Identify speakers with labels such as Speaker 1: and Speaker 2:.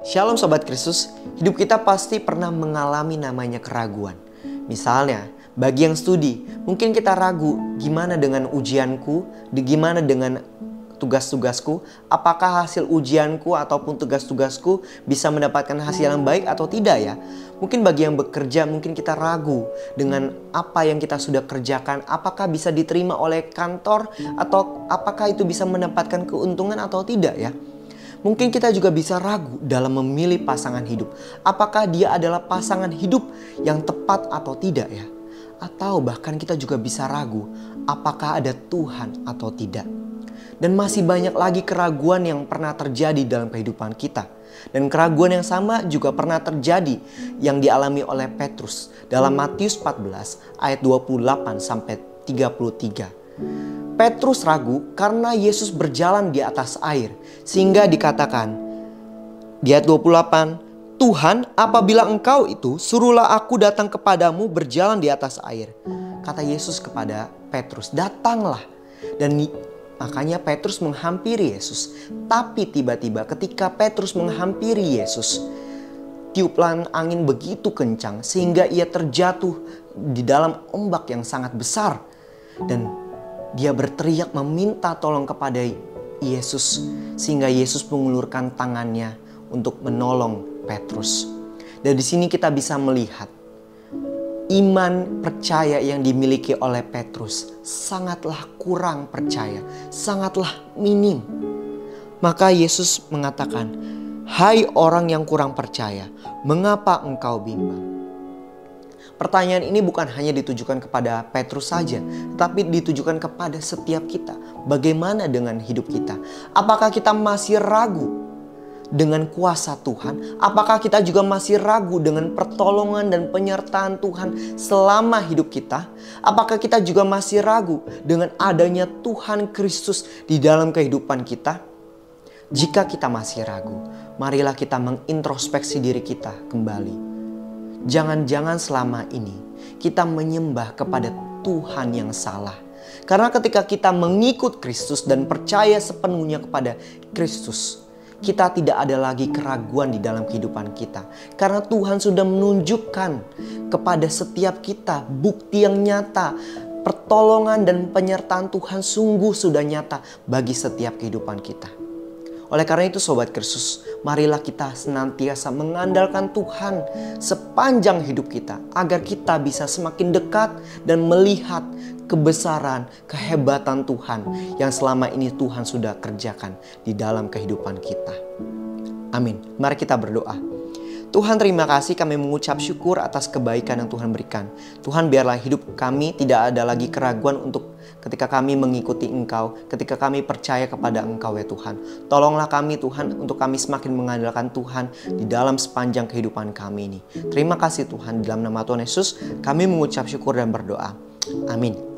Speaker 1: Shalom Sobat Kristus, hidup kita pasti pernah mengalami namanya keraguan. Misalnya, bagi yang studi, mungkin kita ragu gimana dengan ujianku, gimana dengan tugas-tugasku, apakah hasil ujianku ataupun tugas-tugasku bisa mendapatkan hasil yang baik atau tidak ya. Mungkin bagi yang bekerja, mungkin kita ragu dengan apa yang kita sudah kerjakan, apakah bisa diterima oleh kantor atau apakah itu bisa mendapatkan keuntungan atau tidak ya. Mungkin kita juga bisa ragu dalam memilih pasangan hidup. Apakah dia adalah pasangan hidup yang tepat atau tidak ya? Atau bahkan kita juga bisa ragu apakah ada Tuhan atau tidak. Dan masih banyak lagi keraguan yang pernah terjadi dalam kehidupan kita. Dan keraguan yang sama juga pernah terjadi yang dialami oleh Petrus dalam Matius 14 ayat 28 sampai 33. Petrus ragu karena Yesus berjalan di atas air. Sehingga dikatakan di ayat 28, Tuhan, apabila engkau itu, suruhlah aku datang kepadamu berjalan di atas air. Kata Yesus kepada Petrus, datanglah. Dan makanya Petrus menghampiri Yesus. Tapi tiba-tiba ketika Petrus menghampiri Yesus, tiupan angin begitu kencang sehingga ia terjatuh di dalam ombak yang sangat besar. Dan dia berteriak meminta tolong kepada Yesus sehingga Yesus mengulurkan tangannya untuk menolong Petrus. Dan di sini kita bisa melihat iman percaya yang dimiliki oleh Petrus sangatlah kurang percaya, sangatlah minim. Maka Yesus mengatakan, "Hai orang yang kurang percaya, mengapa engkau bimbang?" Pertanyaan ini bukan hanya ditujukan kepada Petrus saja, tapi ditujukan kepada setiap kita. Bagaimana dengan hidup kita? Apakah kita masih ragu dengan kuasa Tuhan? Apakah kita juga masih ragu dengan pertolongan dan penyertaan Tuhan selama hidup kita? Apakah kita juga masih ragu dengan adanya Tuhan Kristus di dalam kehidupan kita? Jika kita masih ragu, marilah kita mengintrospeksi diri kita kembali. Jangan-jangan selama ini kita menyembah kepada Tuhan yang salah. Karena ketika kita mengikut Kristus dan percaya sepenuhnya kepada Kristus, kita tidak ada lagi keraguan di dalam kehidupan kita. Karena Tuhan sudah menunjukkan kepada setiap kita bukti yang nyata. Pertolongan dan penyertaan Tuhan sungguh sudah nyata bagi setiap kehidupan kita. Oleh karena itu Sobat Kristus, marilah kita senantiasa mengandalkan Tuhan sepanjang hidup kita. Agar kita bisa semakin dekat dan melihat kebesaran, kehebatan Tuhan yang selama ini Tuhan sudah kerjakan di dalam kehidupan kita. Amin. Mari kita berdoa. Tuhan, terima kasih, kami mengucap syukur atas kebaikan yang Tuhan berikan. Tuhan, biarlah hidup kami tidak ada lagi keraguan untuk ketika kami mengikuti Engkau, ketika kami percaya kepada Engkau ya Tuhan. Tolonglah kami Tuhan untuk kami semakin mengandalkan Tuhan di dalam sepanjang kehidupan kami ini. Terima kasih Tuhan, dalam nama Tuhan Yesus kami mengucap syukur dan berdoa. Amin.